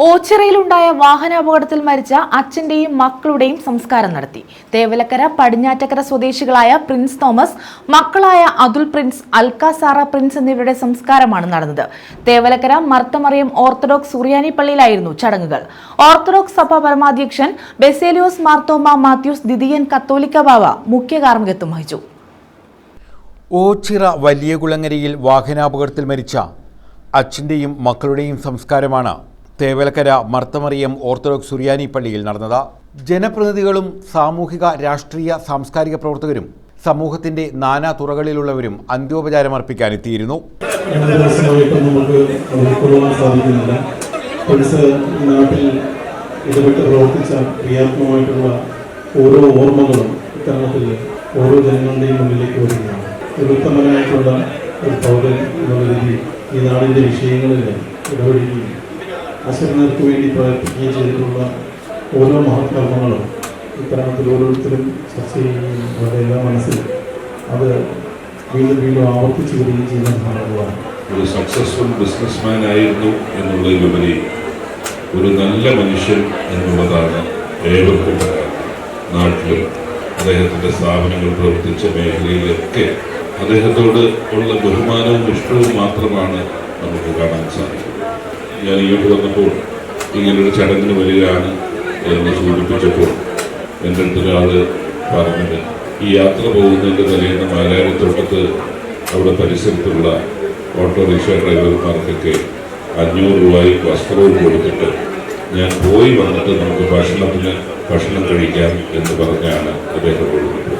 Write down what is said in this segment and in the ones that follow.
ഓച്ചിറയിലുണ്ടായ വാഹനാപകടത്തിൽ മരിച്ച അച്ഛന്റെയും മക്കളുടെയും സംസ്കാരം നടത്തി. തേവലക്കര പടിഞ്ഞാറ്റക്കര സ്വദേശികളായ പ്രിൻസ് തോമസ്, മക്കളായ അതുൽ പ്രിൻസ്, അൽക്കാസാറ പ്രിൻസ് എന്നിവരുടെ സംസ്കാരമാണ് നടന്നത്. തേവലക്കര മർത്തമറിയം ഓർത്തഡോക്സ് സുറിയാനി പള്ളിയിലായിരുന്നു ചടങ്ങുകൾ. ഓർത്തഡോക്സ് സഭ പരമാധ്യക്ഷൻ ബെസേലിയോസ് മാർത്തോമ മാത്യൂസ് ദ്വിതീയൻ കത്തോലിക്ക ബാവ മുഖ്യ കാർമ്മികത്വം വഹിച്ചു. ഓച്ചിറ വലിയകുളങ്ങരയിൽ വാഹനാപകടത്തിൽ മരിച്ച അച്ഛന്റെയും മക്കളുടെയും സംസ്കാരമാണ് തേവലക്കര മർത്തമറിയം ഓർത്തഡോക്സ് സുറിയാനി പള്ളിയിൽ നടന്നത്. ജനപ്രതിനിധികളും സാമൂഹിക, രാഷ്ട്രീയ, സാംസ്കാരിക പ്രവർത്തകരും സമൂഹത്തിന്റെ നാനാ തുറകളിലുള്ളവരും അന്ത്യോപചാരം അർപ്പിക്കാനെത്തിയിരുന്നു. ഓരോ ഓർമ്മകളും ഇത്തരണത്തിൽ ഓരോ ജനങ്ങളുടെയും മുന്നിലേക്ക് വരുന്നതാണ്. ഒരു ഉത്തമനായിട്ടുള്ള ഒരു പൗരൻ എന്നുള്ള രീതിയിൽ ഈ നാടിൻ്റെ വിഷയങ്ങളിൽ ഇടപെടുകയും അശരണർക്ക് വേണ്ടി പ്രവർത്തിക്കുകയും ചെയ്തിട്ടുള്ള ഓരോ മഹത്കർമ്മങ്ങളും ഇത്തരണത്തിൽ ഓരോരുത്തരും ചർച്ച ചെയ്യുകയും അവരുടെ എല്ലാ മനസ്സിൽ അത് വീണ്ടും വീണ്ടും ആവർത്തിച്ചു വരികയും ചെയ്യുന്ന ഭാഗങ്ങളാണ്. ഒരു സക്സസ്ഫുൾ ബിസിനസ്മാൻ ആയിരുന്നു എന്നുള്ളതിലുപരി ഒരു നല്ല മനുഷ്യൻ എന്നുള്ളതാണ് ഏവർക്കും നാട്ടിലും അദ്ദേഹത്തിൻ്റെ സ്ഥാപനങ്ങൾ പ്രവർത്തിച്ച മേഖലയിലൊക്കെ അദ്ദേഹത്തോട് ഉള്ള ബഹുമാനവും ഇഷ്ടവും മാത്രമാണ് നമുക്ക് കാണാൻ സാധിക്കുന്നത്. ഞാൻ ഇങ്ങോട്ട് വന്നപ്പോൾ ഇങ്ങനൊരു ചടങ്ങിന് വരികയാണ് എന്ന് സൂചിപ്പിച്ചപ്പോൾ എൻ്റെ അടുത്തൊരാൾ പറഞ്ഞത്, ഈ യാത്ര പോകുന്നതിൻ്റെ തലേന്ന് മാരാരിത്തോട്ടത്ത് അവിടെ പരിസരത്തുള്ള ഓട്ടോറിക്ഷ ഡ്രൈവർമാർക്കൊക്കെ 500 രൂപയും വസ്ത്രവും കൊടുത്തിട്ട് ഞാൻ പോയി വന്നിട്ട് നമുക്ക് ഭക്ഷണം കഴിക്കാം എന്ന് പറഞ്ഞാണ് അദ്ദേഹം കൊടുക്കുന്നത്.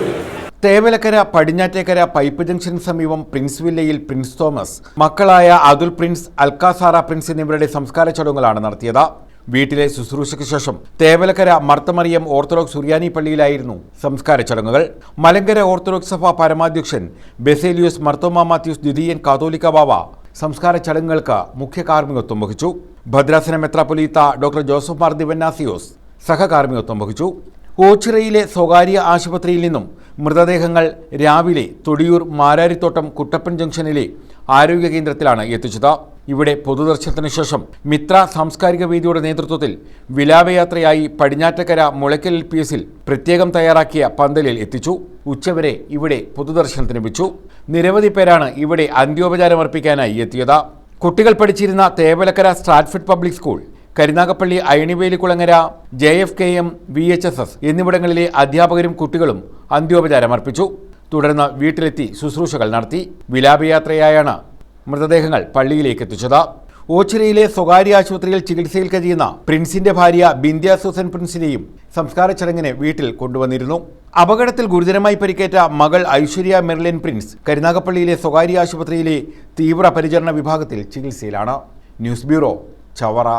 തേവലക്കര പടിഞ്ഞാറ്റേക്കര പൈപ്പ് ജംഗ്ഷന് സമീപം പ്രിൻസ് വില്ലയിൽ പ്രിൻസ് തോമസ്, മക്കളായ അതുൽ പ്രിൻസ്, അൽക്കാസാറ പ്രിൻസ് എന്നിവരുടെ സംസ്കാര ചടങ്ങുകളാണ് നടത്തിയത്. വീട്ടിലെ ശുശ്രൂഷയ്ക്ക് ശേഷം തേവലക്കര മർത്തമറിയം ഓർത്തഡോക്സ് സുറിയാനി പള്ളിയിലായിരുന്നു സംസ്കാര ചടങ്ങുകൾ. മലങ്കര ഓർത്തഡോക്സ് സഭ പരമാധ്യക്ഷൻ ബെസേലിയോസ് മാർത്തോമ മാത്യൂസ് ദ്വിതീയൻ കത്തോലിക്ക ബാവ സംസ്കാര ചടങ്ങുകൾക്ക് മുഖ്യ കാർമ്മികത്വം വഹിച്ചു. ഭദ്രാസന മെത്രാപ്പൊലീത്ത ഡോക്ടർ ജോസഫ് മാർ ദിവന്നാസിയോസ് സഹകാർമ്മികത്വം വഹിച്ചു. ഓച്ചിറയിലെ സ്വകാര്യ ആശുപത്രിയിൽ നിന്നും മൃതദേഹങ്ങൾ രാവിലെ തൊടിയൂർ മാരാരിത്തോട്ടം കുട്ടപ്പൻ ജംഗ്ഷനിലെ ആരോഗ്യ കേന്ദ്രത്തിലാണ് എത്തിച്ചത്. ഇവിടെ പൊതുദർശനത്തിന് ശേഷം മിത്ര സാംസ്കാരിക വേദിയുടെ നേതൃത്വത്തിൽ വിലാപയാത്രയായി പടിഞ്ഞാറ്റക്കര മുളയ്ക്കൽ LPSൽ പ്രത്യേകം തയ്യാറാക്കിയ പന്തലിൽ എത്തിച്ചു. ഉച്ചവരെ ഇവിടെ പൊതുദർശനത്തിന് വെച്ചു. നിരവധി പേരാണ് ഇവിടെ അന്ത്യോപചാരമർപ്പിക്കാനായി എത്തിയത്. കുട്ടികൾ പഠിച്ചിരുന്ന Thevalakkara Stratford public school, Karunagappally Ayanivelikulangara JFKM VHSS എന്നിവിടങ്ങളിലെ അധ്യാപകരും കുട്ടികളും അന്ത്യോപചാരമർപ്പിച്ചു. തുടർന്ന് വീട്ടിലെത്തി ശുശ്രൂഷകൾ നടത്തി. വിലാപയാത്രയായാണ് മൃതദേഹങ്ങൾ പള്ളിയിലേക്ക് എത്തിച്ചത്. ഓച്ചിറയിലെ സ്വകാര്യ ആശുപത്രിയിൽ ചികിത്സയിൽ കഴിയുന്ന പ്രിൻസിന്റെ ഭാര്യ ബിന്ധ്യ സൂസൻ പ്രിൻസിനെയും സംസ്കാര ചടങ്ങിന് വീട്ടിൽ കൊണ്ടുവന്നിരുന്നു. അപകടത്തിൽ ഗുരുതരമായി പരിക്കേറ്റ മകൾ ഐശ്വര്യ മെർലിൻ പ്രിൻസ് കരുനാഗപ്പള്ളിയിലെ സ്വകാര്യ ആശുപത്രിയിലെ തീവ്ര പരിചരണ വിഭാഗത്തിൽ ചികിത്സയിലാണ്. News bureau, Chavara.